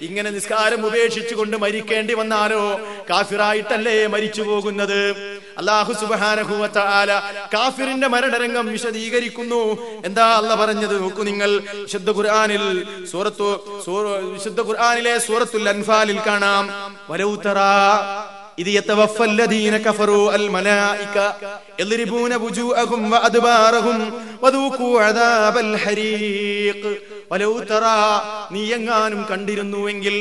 ഇങ്ങനെ നിസ്കാരം ഉപേക്ഷിച്ചുകൊണ്ട് മരിക്കേണ്ടി വന്നാലോ കാഫിറായിട്ടല്ലേ മരിച്ചു പോകുന്നത്. അല്ലാഹു സുബ്ഹാനഹു വ തആല കാഫിറിന്റെ മരണരംഗം വിശദീകരിക്കുന്നു. എന്താ അല്ലാഹ് പറഞ്ഞത് നോക്കൂ നിങ്ങൾ. വിശുദ്ധ ഖുർആനിലെ സൂറത്തുൽ അൻഫാലിൽ കാണാം, വലൗ തറാ إذ يتوفى الذين كفروا الملائكة يضربون وجوههم وأدبارهم وذوقوا عذاب الحريق. ولو ترى നീ എങ്ങാനും കണ്ടിരുന്നുവെങ്കിൽ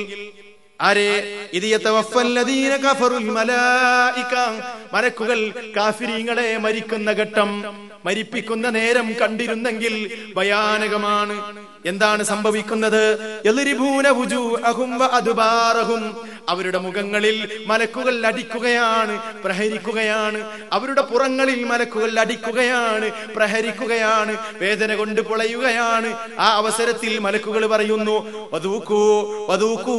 ആരെ ഇദ് യതവഫല്ലദീന കഫറുൽ മലായിക മലക്കുകൾ കാഫിരീങ്ങളെ മരിക്കുന്ന ഘട്ടം മരിപ്പിക്കുന്ന നേരം കണ്ടിരുന്നെങ്കിൽ ഭയാനകമാണ്. എന്താണ് സംഭവിക്കുന്നത്? യദ്രിബൂന വുജൂഅഹും വഅദ്ബാറഹും അവരുടെ മുഖങ്ങളിൽ മലക്കുകൾ അടിക്കുകയാണ്, പ്രഹരിക്കുകയാണ്. അവരുടെ പുറങ്ങളിൽ മലക്കുകൾ അടിക്കുകയാണ്, പ്രഹരിക്കുകയാണ്, വേദന കൊണ്ട് പൊളയുകയാണ്. ആ അവസരത്തിൽ മലക്കുകൾ പറയുന്നു, വദൂഖൂ വദൂഖൂ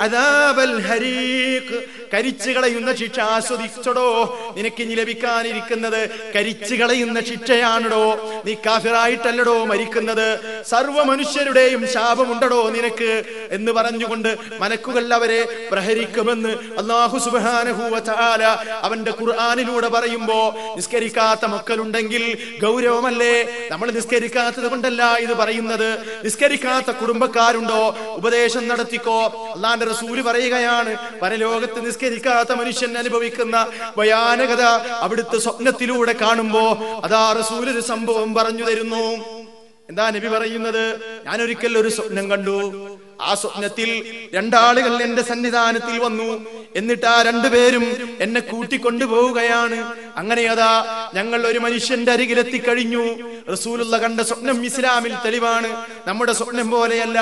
അദാബൽ ഹരീഖ്, കരിച്ചു കളയുന്ന ശിക്ഷ ആസ്വദിച്ചടോ. നിനക്ക് ഇനി ലഭിക്കാനിരിക്കുന്നത് കരിച്ചു കളയുന്ന ശിക്ഷയാണോ? നീ കാഫിറായിട്ടല്ലടോ മരിക്കുന്നത്, സർവ്വ മനുഷ്യരുടെയും ശാപമുണ്ടടോ നിനക്ക് എന്ന് പറഞ്ഞുകൊണ്ട് മലക്കുകൾ അവരെ പ്രഹരിക്കുമെന്ന് അല്ലാഹു സുബ്ഹാനഹു വ തആല അവന്റെ ഖുർആനിലൂടെ പറയുമ്പോ, നിസ്കരിക്കാത്ത മക്കളുണ്ടെങ്കിൽ ഗൗരവമല്ലേ? നമ്മൾ നിസ്കരിക്കാത്തത് കൊണ്ടല്ല ഇത് പറയുന്നത്. നിസ്കരിക്കാത്ത കുടുംബക്കാരുണ്ടോ? ഉപദേശം നടത്തിക്കോ. അല്ലാഹുവിന്റെ റസൂൽ പറയുകയാണ്, പരലോകത്ത് നിസ്കരിക്കാത്ത മനുഷ്യൻ അനുഭവിക്കുന്ന ഭയാനകത അവിടുത്തെ സ്വപ്നത്തിലൂടെ കാണുമ്പോ അതാ റസൂൽ ഒരു സംഭവം പറഞ്ഞു തരുന്നു. എന്താ നബി പറയുന്നത്? ഞാനൊരിക്കൽ ഒരു സ്വപ്നം കണ്ടു. ആ സ്വപ്നത്തിൽ രണ്ടാളുകൾ എന്റെ സന്നിധാനത്തിൽ വന്നു. എന്നിട്ട് ആ രണ്ടുപേരും എന്നെ കൂട്ടിക്കൊണ്ടുപോവുകയാണ്. അങ്ങനെ അതാ ഞങ്ങൾ ഒരു മനുഷ്യന്റെ അരികിലെത്തിക്കഴിഞ്ഞു. റസൂലുള്ള കണ്ട സ്വപ്നം ഇസ്ലാമിൽ തെളിവാണ്, നമ്മുടെ സ്വപ്നം പോലെയല്ല.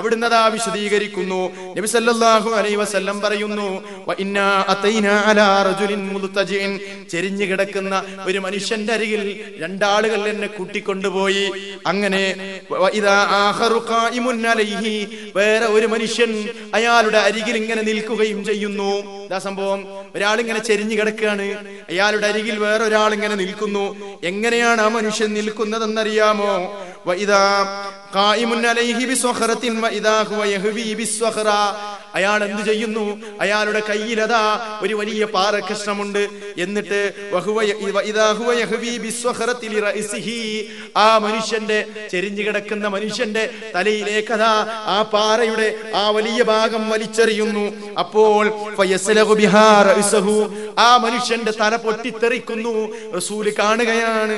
അവിടുന്ന് അതാ വിശദീകരിക്കുന്നു. നബി സല്ലല്ലാഹു അലൈഹി വസല്ലം പറയുന്നു, വഇന്നാ അതൈനാ അലാ റജുലിൻ മുൽതജിൻ, ചെരിഞ്ഞു കിടക്കുന്ന ഒരു മനുഷ്യന്റെ അരികിൽ രണ്ടാളുകൾ എന്നെ കൂട്ടിക്കൊണ്ടുപോയി. അങ്ങനെ വഇദാ ആഖറു ഖായിമുൻ അലൈഹി, വേറെ ഒരു മനുഷ്യൻ അയാളുടെ അരികിൽ ഇങ്ങനെ നിൽക്കുകയും ചെയ്യുന്നു. ഇതാ സംഭവം. ഒരാളിങ്ങനെ ചെരിഞ്ഞു കിടക്കുകയാണ്, അയാളുടെ അരികിൽ വേറൊരാൾ ഇങ്ങനെ നിൽക്കുന്നു. എങ്ങനെയാണ് ആ മനുഷ്യൻ നിൽക്കുന്നതെന്നറിയാമോ? വഇദാ ഖായിമുൻ അലൈഹി ബിസ്വഖറത്തിൻ വഇദാ ഹുവ യഹ്വി ബിസ്വഖറ, അയാൾ എന്ത് ചെയ്യുന്നു? അയാളുടെ കയ്യിലതാ ഒരു വലിയ പാറകഷ്ണമുണ്ട്. എന്നിട്ട് ആ മനുഷ്യന്റെ ചെരിഞ്ഞു കിടക്കുന്ന മനുഷ്യന്റെ തലയിലേക്കതാ ആ പാറയുടെ ആ വലിയ ഭാഗം വലിച്ചെറിയുന്നു. അപ്പോൾ ആ മനുഷ്യന്റെ തല പൊട്ടിത്തെറിക്കുന്നു. റസൂൽ കാണുകയാണ്.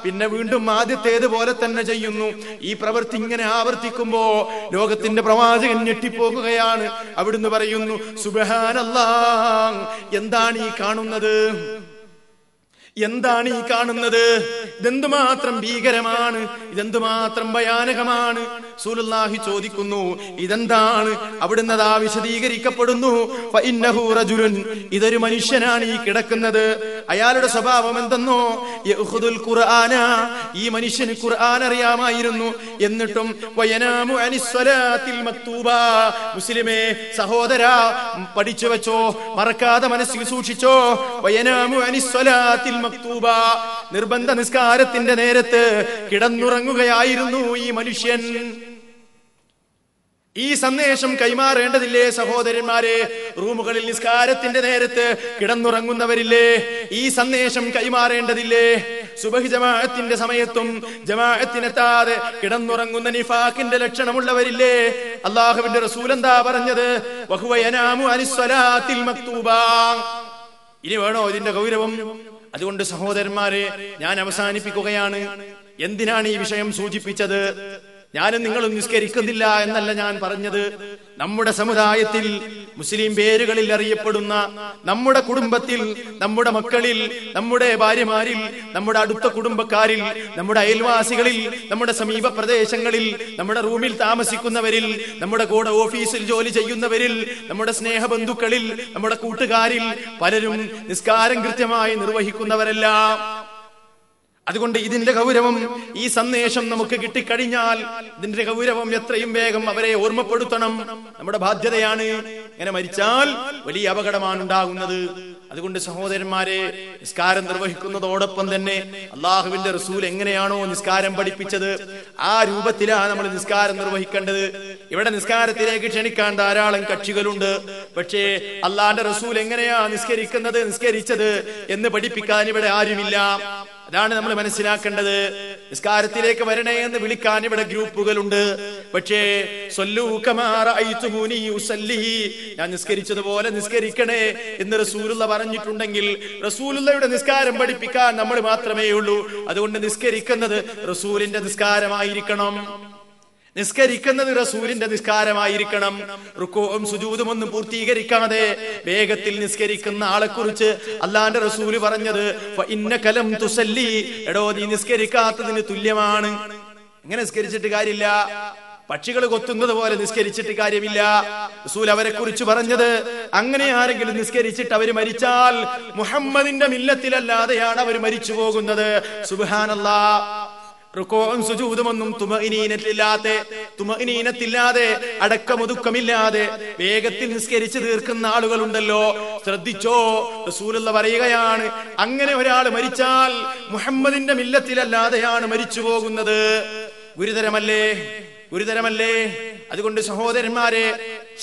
പിന്നെ വീണ്ടും ആദ്യത്തേതുപോലെ തന്നെ ചെയ്യുന്നു. ഈ പ്രവൃത്തി ഇങ്ങനെ ആവർത്തിക്കുമ്പോ ലോകത്തിന്റെ പ്രവാചകൻ ഞെട്ടിപ്പോകുകയാണ്. അവിടുന്ന് പറയുന്നു, സുബ്ഹാനല്ലാഹ്, എന്താണ് ഈ കാണുന്നത്? എന്താണ് ഈ കാണുന്നത്? ഇതെന്തുമാത്രം ഭീകരമാണ്, ഇതെന്തുമാത്രം ഭയാനകമാണ്. റസൂലുള്ളാഹി ചോദിക്കുന്നു, ഇതെന്താണ്? അവിടുന്ന് അതാ വിശദീകരിക്കപ്പെടുന്നു, ഫഇന്നഹു റജുലുൻ, ഇതൊരു മനുഷ്യനാണ് ഈ കിടക്കുന്നത്. അയാളുടെ സ്വഭാവം എന്തെന്നോ, യഖുദുൽ ഖുർആന, ഈ മനുഷ്യന് ഖുർആൻ അറിയാമായിരുന്നു. എന്നിട്ടും വയനാമു അനിസ് സ്വലാത്തിൽ മക്തൂബ, മുസ്ലിമേ സഹോദരാ പഠിച്ചു വെച്ചോ, മറക്കാതെ മനസ്സിൽ സൂക്ഷിച്ചോ. വയനാമു അനിസ് സ്വലാത്തിൽ മക്തൂബ, നിർബന്ധ നിസ്കാരത്തിന്റെ നേരത്ത് കിടന്നുറങ്ങുകയായിരുന്നു ഈ മനുഷ്യൻ. ഈ സന്ദേശം കൈമാറേണ്ടതില്ലേ സഹോദരന്മാരെ? റൂമുകളിൽ നിസ്കാരത്തിന്റെ നേരത്ത് കിടന്നുറങ്ങുന്നവരില്ലേ? ഈ സന്ദേശം കൈമാറേണ്ടതില്ലേ? സുബഹി ജമാഅത്തിന്റെ സമയത്തും ജമാഅത്തിനെത്താതെ കിടന്നുറങ്ങുന്ന നിഫാഖിന്റെ ലക്ഷണമുള്ളവരില്ലേ? അല്ലാഹുവിന്റെ റസൂൽ എന്താ പറഞ്ഞത്? വഹുവ യനാമു അനിസ് സ്വലാത്തിൽ മക്തൂബ. ഇനി വേണോ ഇതിന്റെ ഗൗരവം? അതുകൊണ്ട് സഹോദരന്മാരെ, ഞാൻ അവസാനിപ്പിക്കുകയാണ്. എന്തിനാണ് ഈ വിഷയം സൂചിപ്പിച്ചത്? ഞാനും നിങ്ങളും നിസ്കരിക്കുന്നില്ല എന്നല്ല ഞാൻ പറഞ്ഞത്. നമ്മുടെ സമുദായത്തിൽ മുസ്ലിം പേരുകളിൽ അറിയപ്പെടുന്ന നമ്മുടെ കുടുംബത്തിൽ, നമ്മുടെ മക്കളിൽ, നമ്മുടെ ഭാര്യമാരിൽ, നമ്മുടെ അടുത്ത കുടുംബക്കാരിൽ, നമ്മുടെ അയൽവാസികളിൽ, നമ്മുടെ സമീപ പ്രദേശങ്ങളിൽ, നമ്മുടെ റൂമിൽ താമസിക്കുന്നവരിൽ, നമ്മുടെ കൂടെ ഓഫീസിൽ ജോലി ചെയ്യുന്നവരിൽ, നമ്മുടെ സ്നേഹബന്ധുക്കളിൽ, നമ്മുടെ കൂട്ടുകാരിൽ പലരും നിസ്കാരം കൃത്യമായി നിർവഹിക്കുന്നവരല്ല. അതുകൊണ്ട് ഇതിന്റെ ഗൗരവം, ഈ സന്ദേശം നമുക്ക് കിട്ടിക്കഴിഞ്ഞാൽ ഇതിന്റെ ഗൗരവം എത്രയും വേഗം അവരെ ഓർമ്മപ്പെടുത്തണം. നമ്മുടെ ബാധ്യതയാണ്. ഇങ്ങനെ മരിച്ചാൽ വലിയ അപകടമാണ് ഉണ്ടാകുന്നത്. അതുകൊണ്ട് സഹോദരന്മാരെ, നിസ്കാരം നിർവഹിക്കുന്നതോടൊപ്പം തന്നെ അള്ളാഹുവിന്റെ റസൂൽ എങ്ങനെയാണോ നിസ്കാരം പഠിപ്പിച്ചത് ആ രൂപത്തിലാണ് നമ്മൾ നിസ്കാരം നിർവഹിക്കേണ്ടത്. ഇവിടെ നിസ്കാരത്തിലേക്ക് ക്ഷണിക്കാൻ ധാരാളം കക്ഷികളുണ്ട്. പക്ഷേ അള്ളാന്റെ റസൂൽ എങ്ങനെയാ നിസ്കരിച്ചത് എന്ന് പഠിപ്പിക്കാൻ ഇവിടെ ആരുമില്ല. അതാണ് നമ്മൾ മനസ്സിലാക്കേണ്ടത്. നിസ്കാരത്തിലേക്ക് വരണേ എന്ന് വിളിക്കാൻ ഇവിടെ ഗ്രൂപ്പുകളുണ്ട്. പക്ഷേ ഞാൻ നിസ്കരിച്ചതുപോലെ നിസ്കരിക്കണേ എന്ന് റസൂലുള്ള പറഞ്ഞിട്ടുണ്ടെങ്കിൽ റസൂലുള്ളയുടെ നിസ്കാരം പഠിപ്പിക്കാൻ നമ്മൾ മാത്രമേ ഉള്ളൂ. അതുകൊണ്ട് നിസ്കരിക്കുന്നത് റസൂലിന്റെ നിസ്കാരമായിരിക്കണം. റസൂലിന്റെ നിസ്കാരമായിരിക്കണം. റുക്കോവും സുജൂദും ഒന്നും പൂർത്തീകരിക്കാതെ വേഗത്തിൽ നിസ്കരിക്കുന്ന ആളെ കുറിച്ച് അല്ലാഹുവിന്റെ റസൂല് പറഞ്ഞത് ഫഇന്നക ലം തുസല്ലി, എടോ നീ നിസ്കരിക്കാത്തതിന് തുല്യമാണ്. എങ്ങനെ നിസ്കരിച്ചിട്ട് കാര്യമില്ല, പക്ഷികൾ കൊത്തുന്നത് പോലെ നിസ്കരിച്ചിട്ട് കാര്യമില്ല. റസൂൽ അവരെ കുറിച്ച് പറഞ്ഞത് അങ്ങനെ ആരെങ്കിലും നിസ്കരിച്ചിട്ട് അവര് മരിച്ചാൽ മുഹമ്മദിന്റെ മില്ലത്തിലല്ലാതെയാണ് അവർ മരിച്ചു പോകുന്നത്. സുബ്ഹാനല്ലാഹ്. റുക്കോഉം സുജൂദുമൊന്നും തുമഇനീനത്തില്ലാതെ അടക്കമൊതുക്കമില്ലാതെ വേഗത്തിൽ നിസ്കരിച്ച് തീർക്കുന്ന ആളുകളുണ്ടല്ലോ, ശ്രദ്ധിച്ചോ. റസൂലുള്ള പറയുകയാണ്, അങ്ങനെ ഒരാൾ മരിച്ചാൽ മുഹമ്മദിന്റെ മില്ലത്തിലല്ലാതെയാണ് മരിച്ചു പോകുന്നത്. ഗുരുതരമല്ലേ? അതുകൊണ്ട് സഹോദരന്മാരെ,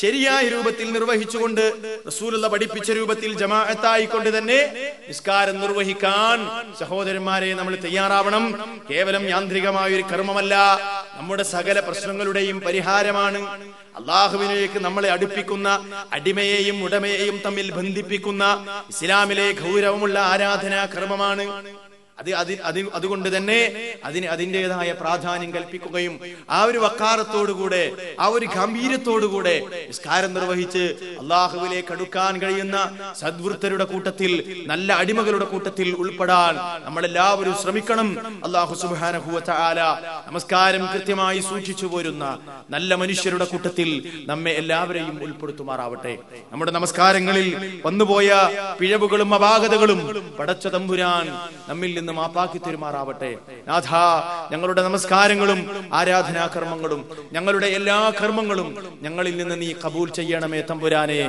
ശരിയായ രൂപത്തിൽ നിർവഹിച്ചുകൊണ്ട് റസൂലുള്ള പഠിപ്പിച്ച രൂപത്തിൽ ജമാഅത്തായിക്കൊണ്ട് തന്നെ നിസ്കാരം നിർവഹിക്കാൻ സഹോദരന്മാരെ നമ്മൾ തയ്യാറാവണം. കേവലം യാന്ത്രികമായ ഒരു കർമ്മമല്ല, നമ്മുടെ സകല പ്രശ്നങ്ങളുടെയും പരിഹാരമാണ്. അള്ളാഹുവിലേക്ക് നമ്മളെ അടുപ്പിക്കുന്ന, അടിമയെയും ഉടമയെയും തമ്മിൽ ബന്ധിപ്പിക്കുന്ന ഇസ്ലാമിലെ ഗൗരവമുള്ള ആരാധനാ കർമ്മമാണ്. അതുകൊണ്ട് തന്നെ അതിന് അതിൻ്റെതായ പ്രാധാന്യം കൽപ്പിക്കുകയും ആ ഒരു വക്കാറത്തോടുകൂടെ, ആ ഒരു ഗംഭീരത്തോടുകൂടെ നിസ്കാരം നിർവഹിച്ച് അള്ളാഹുവിലേക്ക് അടുക്കാൻ കഴിയുന്ന സദ്വൃത്തരുടെ കൂട്ടത്തിൽ, നല്ല അടിമകളുടെ കൂട്ടത്തിൽ ഉൾപ്പെടാൻ നമ്മളെല്ലാവരും ശ്രമിക്കണം. അള്ളാഹു സുബ്ഹാനഹു വ തആല നമസ്കാരം കൃത്യമായി സൂക്ഷിച്ചു പോരുന്ന നല്ല മനുഷ്യരുടെ കൂട്ടത്തിൽ നമ്മെ എല്ലാവരെയും ഉൾപ്പെടുത്തുമാറാവട്ടെ. നമ്മുടെ നമസ്കാരങ്ങളിൽ വന്നുപോയ പിഴവുകളും അപാകതകളും പടച്ച തമ്പുരാൻ നമ്മിൽ നിന്ന് മാപ്പാക്കി തരുമാറാവട്ടെ. നാഥ, ഞങ്ങളുടെ നമസ്കാരങ്ങളും ആരാധനാ കർമ്മങ്ങളും ഞങ്ങളുടെ എല്ലാ കർമ്മങ്ങളും ഞങ്ങളിൽ നിന്ന് നീ കബൂൽ ചെയ്യണമേ തമ്പുരാനെ.